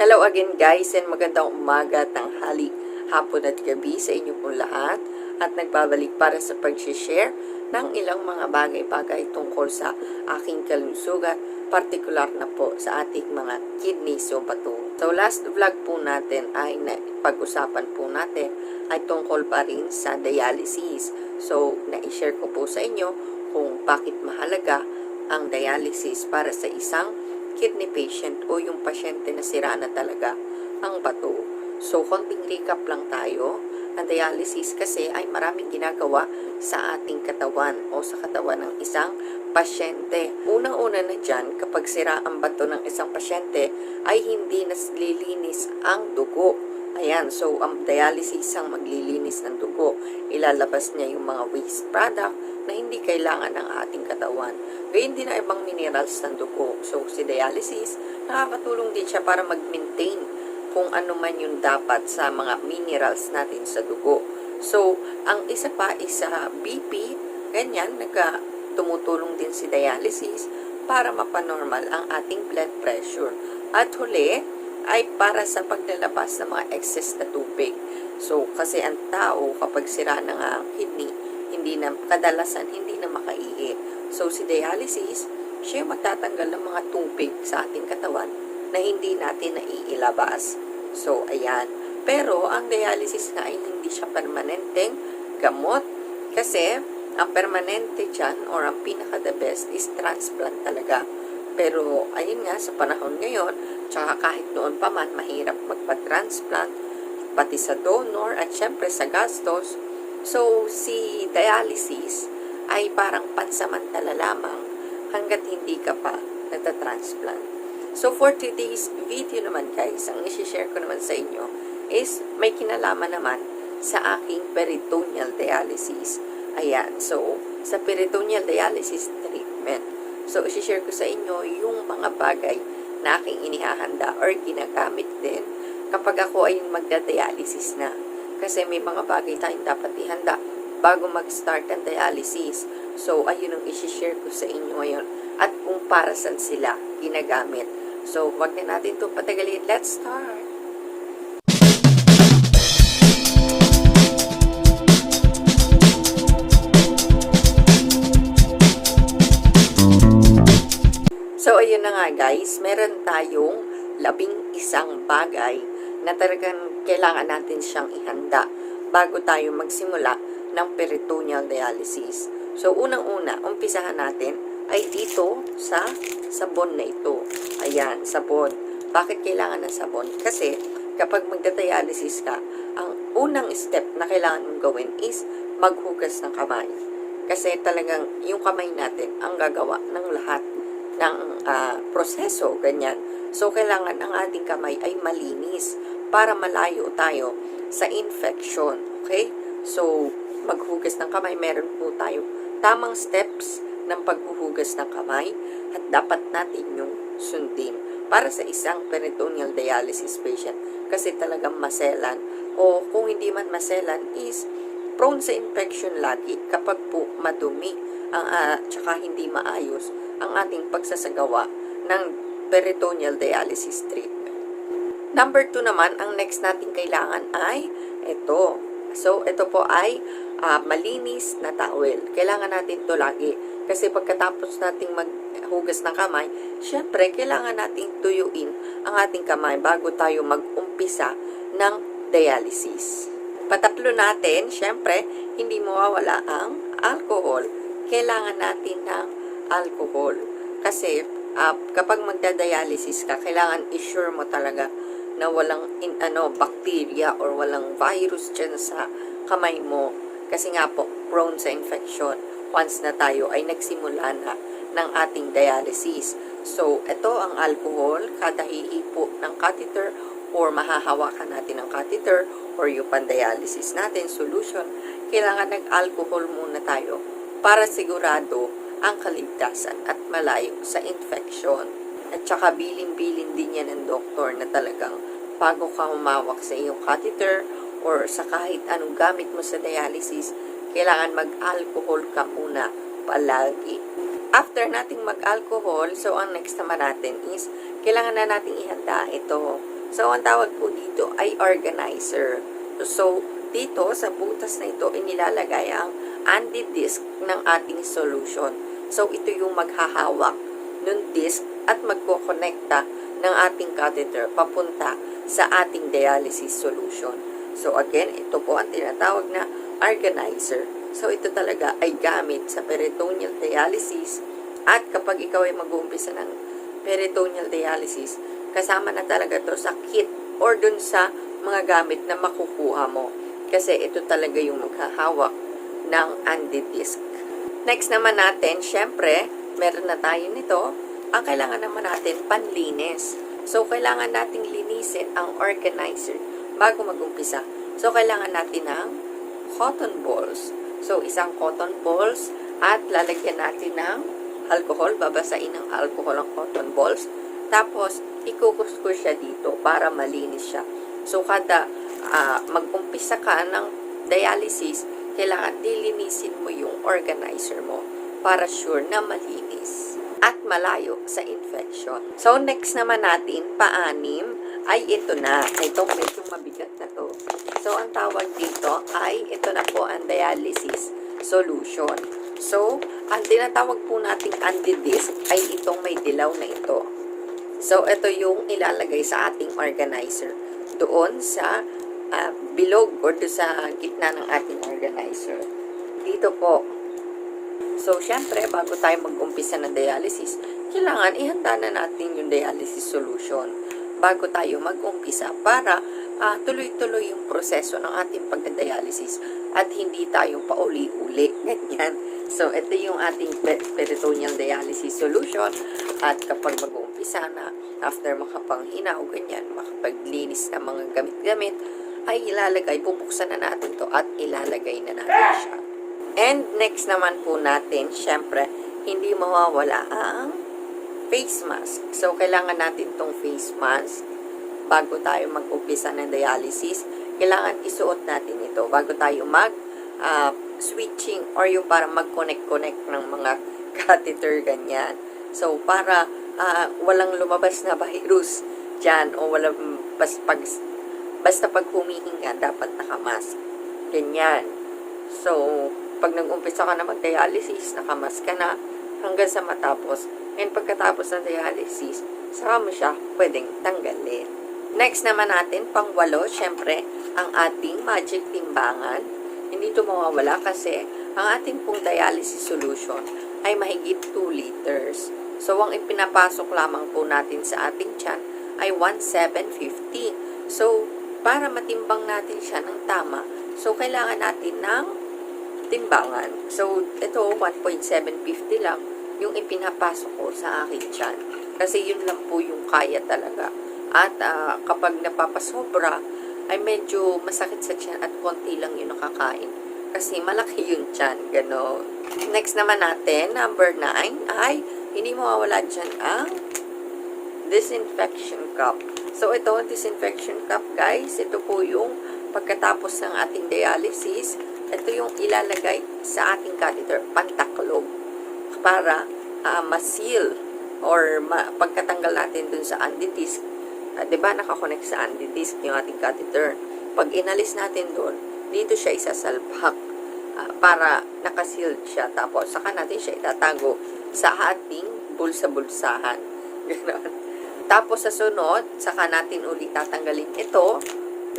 Hello again guys and magandang umaga, tanghali, hapon at gabi sa inyo pong lahat at nagbabalik para sa pag-share ng ilang mga bagay-bagay tungkol sa aking kalusugan, partikular na po sa ating mga kidneys o bato. So last vlog po natin ay pag-usapan po natin ay tungkol pa rin sa dialysis. So na-share ko po sa inyo kung bakit mahalaga ang dialysis para sa isang kidney patient o yung pasyente na sira na talaga ang bato. So, konting recap lang tayo. Ang dialysis kasi ay maraming ginagawa sa ating katawan o sa katawan ng isang pasyente. Unang-una na dyan, kapag sira ang bato ng isang pasyente, ay hindi naslilinis ang dugo. Ayan, so ang dialysis ang maglilinis ng dugo. Ilalabas niya yung mga waste product na hindi kailangan ng ating katawan. Gayun din ang ibang minerals ng dugo. So, si dialysis, nakakatulong din siya para mag-maintain kung ano man yung dapat sa mga minerals natin sa dugo. So, ang isa pa is sa BP, ganyan, tumutulong din si dialysis para mapanormal ang ating blood pressure. At huli, ay para sa paglalabas ng mga excess na tubig. So, kasi ang tao, kapag sira na nga ang kidney, kadalasan hindi na makaihi. So, si dialysis, siya magtatanggal ng mga tubig sa ating katawan na hindi natin naiilabas. So, ayan. Pero, ang dialysis na ay hindi siya permanenteng gamot. Kasi, ang permanente dyan, or ang pinaka-the best, is transplant talaga. Pero, ayun nga, sa panahon ngayon, tsaka kahit noon pa man, mahirap magpa-transplant, pati sa donor, at syempre sa gastos. So, si dialysis ay parang pansamantala lamang hanggat hindi ka pa nagta-transplant. So, for today's video naman guys, ang isi-share ko naman sa inyo is may kinalaman naman sa aking peritoneal dialysis. Ayan, so, sa peritoneal dialysis treatment, so, isi-share ko sa inyo yung mga bagay na aking inihahanda or ginagamit din kapag ako ay magda-dialysis na. Kasi may mga bagay tayong dapat ihanda bago mag-start ang dialysis. So, ayun ang isi-share ko sa inyo ngayon at kung para saan sila ginagamit. So, wag na natin ito patagalin. Let's start! So, ayun na nga guys, meron tayong 11 bagay na talagang kailangan natin siyang ihanda bago tayo magsimula ng peritoneal dialysis. So, unang-una, umpisahan natin ay dito sa sabon na ito. Ayan, sabon. Bakit kailangan ng sabon? Kasi, kapag magda-dialysis ka, ang unang step na kailangan mong gawin is maghugas ng kamay. Kasi talagang yung kamay natin ang gagawa ng lahat ng proseso, ganyan. So, kailangan ang ating kamay ay malinis para malayo tayo sa infection. Okay? So, maghugas ng kamay, meron po tayo tamang steps ng paghuhugas ng kamay at dapat natin yung sundin para sa isang peritoneal dialysis patient kasi talagang maselan o kung hindi man maselan is prone sa infection lagi kapag po madumi ang tsaka hindi maayos ang ating pagsasagawa ng peritoneal dialysis treatment. Number 2 naman, ang next natin kailangan ay ito. So, ito po ay malinis na towel. Kailangan natin ito lagi. Kasi pagkatapos nating maghugas ng kamay, syempre, kailangan nating tuyuin ang ating kamay bago tayo mag-umpisa ng dialysis. Patatlo natin, syempre, hindi mawawala ang alcohol. Kailangan natin ng alcohol. Kasi, kapag magda-dialysis ka, kailangan i-sure mo talaga na walang bacteria or walang virus dyan sa kamay mo. Kasi nga po, prone sa infection once na tayo ay nagsimula na ng ating dialysis. So, ito ang alcohol, kada hihipo ng catheter or mahahawakan natin ang catheter or yung pan-dialysis natin, solution, kailangan nag-alcohol muna tayo para sigurado ang kaligtasan at malayo sa infection. At saka bilin-bilin din yan ng doktor na talagang bago ka humawak sa iyong catheter or sa kahit anong gamit mo sa dialysis, kailangan mag-alcohol ka muna palagi. After nating mag-alcohol, so ang next naman natin is, kailangan na nating ihanda ito. So, ang tawag po dito ay organizer. So, dito sa butas na ito, inilalagay ang anti-disc ng ating solution. So, ito yung maghahawak ng disc at magkokonekta ng ating catheter papunta sa ating dialysis solution. So, again, ito po ang tinatawag na organizer. So, ito talaga ay gamit sa peritoneal dialysis. At kapag ikaw ay mag-uumpisa ng peritoneal dialysis, kasama na talaga to sa kit or dun sa mga gamit na makukuha mo. Kasi ito talaga yung maghahawak ng anti-disc. Next naman natin, syempre, meron na tayo nito. Ang kailangan naman natin, panlinis. So, kailangan nating linisin ang organizer bago mag-umpisa. So, kailangan natin ng cotton balls. So, isang cotton balls at lalagyan natin ng alcohol. Babasain ng alcohol ang cotton balls. Tapos, ikukuskus siya dito para malinis siya. So, kada mag-umpisa ka ng dialysis, kailangan dilinisin mo yung organizer mo para sure na malinis at malayo sa infection. So, next naman natin, paanim, ay ito na. Itong medyo mabigat na to. So, ang tawag dito ay ito na po ang dialysis solution. So, ang tinatawag po nating anti-disc ay itong may dilaw na ito. So, ito yung ilalagay sa ating organizer. Doon sa bilog or doon sa gitna ng ating organizer. Dito po. So, syempre, bago tayo mag-umpisa ng dialysis, kailangan ihanda na natin yung dialysis solution bago tayo mag-umpisa para tuloy-tuloy yung proseso ng ating pagda-dialysis at hindi tayo pauli-uli. Ganyan. So, ito yung ating peritoneal dialysis solution at kapag mag-uumpisa na, after makapanghinaw, ganyan, makapaglinis ng mga gamit-gamit, ay ilalagay, bubuksan na natin to at ilalagay na natin siya. And next naman po natin, syempre, hindi mawawala ang face mask. So, kailangan natin tong face mask bago tayo mag-umpisa ng dialysis. Kailangan isuot natin ito bago tayo switching or yung para mag-connect-connect ng mga catheter, ganyan. So, para walang lumabas na virus dyan o walang basta pag humihinga, dapat nakamask. Ganyan. So, pag nag-umpisa ka na mag-dialysis, nakamask ka na hanggang sa matapos. And pagkatapos ng dialysis, saka mo siya pwedeng tanggalin. Next naman natin, pang-walo, syempre, ang ating magic timbangan. Hindi ito mawawala kasi ang ating pong dialysis solution ay mahigit 2 liters. So, ang ipinapasok lamang po natin sa ating tiyan ay 1,750. So, para matimbang natin siya ng tama, so, kailangan natin ng timbangan. So, ito, 1.750 lang yung ipinapasok ko sa aking tiyan. Kasi yun lang po yung kaya talaga. At kapag napapasobra, ay medyo masakit sa tiyan at konti lang yung nakakain. Kasi malaki yung tiyan, gano'n. Next naman natin, number 9, ay hindi mawawala dyan ang disinfection cup. So, ito, disinfection cup, guys. Ito po yung pagkatapos ng ating dialysis, ito yung ilalagay sa ating catheter, pantaklog, para ma-seal or pagkatanggal natin dun sa anti-disc. Diba, nakakonect sa anti-disc yung ating catheter. Pag inalis natin dun, dito siya isasalpak para nakasealed siya. Tapos, saka natin siya itatago sa ating bulsa-bulsahan. Gano'n. Tapos, sa sunod, saka natin ulit tatanggalin ito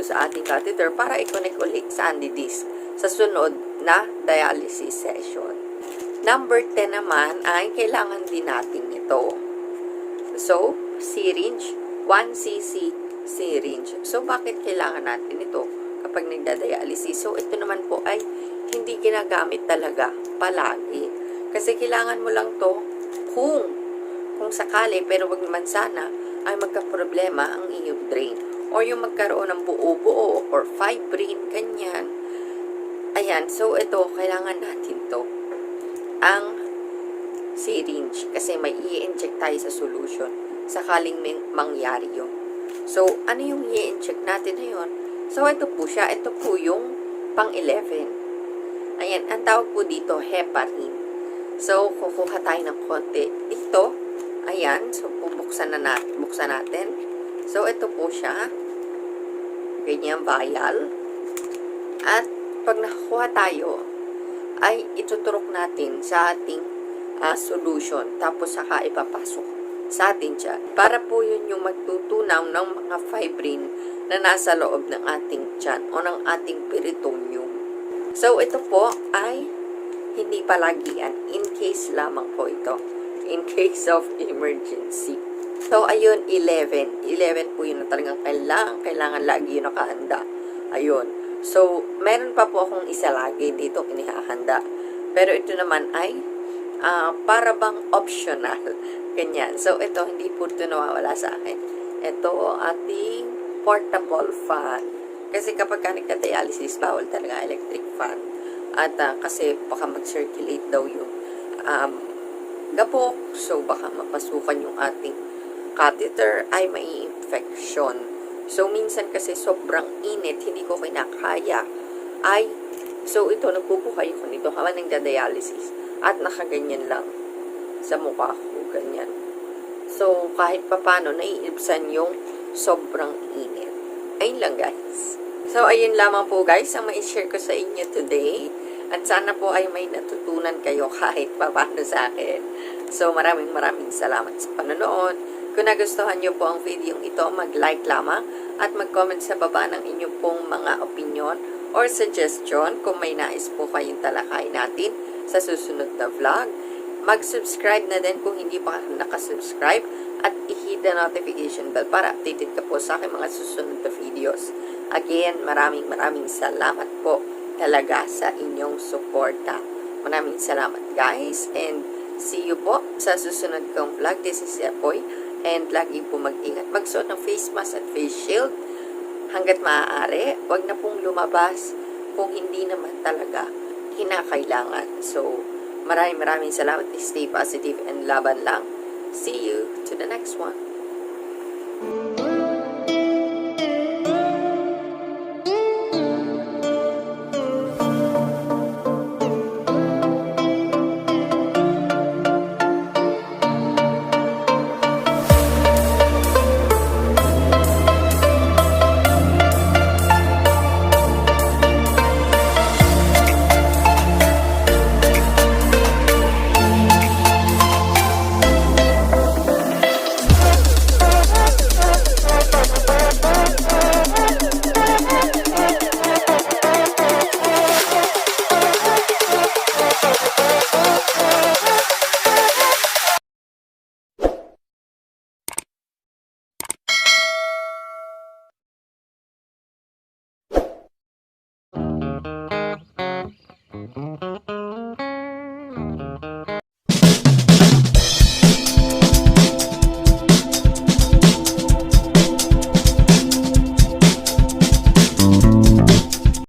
sa ating catheter para i-connect ulit sa anti-disc sa sunod na dialysis session. Number 10 naman ay kailangan din natin ito. So, syringe, 1 cc syringe. So, bakit kailangan natin ito kapag nagda-dialysis? So, ito naman po ay hindi ginagamit talaga palagi. Kasi kailangan mo lang to kung sakali, pero wag naman sana, ay magka-problema ang iyong drain. Or yung magkaroon ng buo-buo or fibrine, ganyan. Ayan, so ito, kailangan natin to. Ang syringe, kasi may i-inject tayo sa solution sakaling mangyari yun. So, ano yung i-inject natin na yun? So, ito po siya. Ito po yung pang-11. Ayan, ang tawag po dito, heparin. So, kukuha tayo ng konti dito. Ayan, so buksan natin. So, ito po siya. Ganyan vial. At pag nakakuha tayo, ay ituturok natin sa ating solution. Tapos saka ipapasok sa atin siya. Para po yun yung magtutunaw ng mga fibrin na nasa loob ng ating tiyan o ng ating peritoneum. So, ito po ay hindi palagi yan. In case lamang po ito. In case of emergency. So, ayun, 11. 11 po yun na talagang kailangan lagi yun nakahanda. Ayun. So, meron pa po akong isa lagi dito kinihahanda. Pero ito naman ay para bang optional. Ganyan. So, ito, hindi po ito nawawala sa akin. Ito, ating portable fan. Kasi kapag ka nagka-dialysis, bawal talaga electric fan. At kasi baka mag-circulate daw yung gabok. So, baka mapasukan yung ating catheter ay may infection. So, minsan kasi sobrang init, hindi ko kinakaya. So ito, nagbubuhay ko nito habang nagda-dialysis. At nakaganyan lang sa mukha ko, ganyan. So, kahit papano, naiibsan yung sobrang init. Ayun lang, guys. So, ayun lamang po, guys, ang mai-share ko sa inyo today. At sana po ay may natutunan kayo kahit papano sa akin. So, maraming salamat sa panonood. Kung nagustuhan nyo po ang video ito, mag-like lamang at mag-comment sa baba ng inyong pong mga opinion or suggestion kung may nais po kayong talakay natin sa susunod na vlog. Mag-subscribe na din kung hindi pa nakasubscribe at i-hit the notification bell para updated ka po sa aking mga susunod na videos. Again, maraming salamat po talaga sa inyong suporta. Maraming salamat, guys, and see you po sa susunod kong vlog. This is Epoy. And lagi po mag-ingat. Magsuot ng face mask at face shield hanggat maaari. Huwag na pong lumabas kung hindi naman talaga kinakailangan. So, maraming salamat. Stay positive and laban lang. See you to the next one.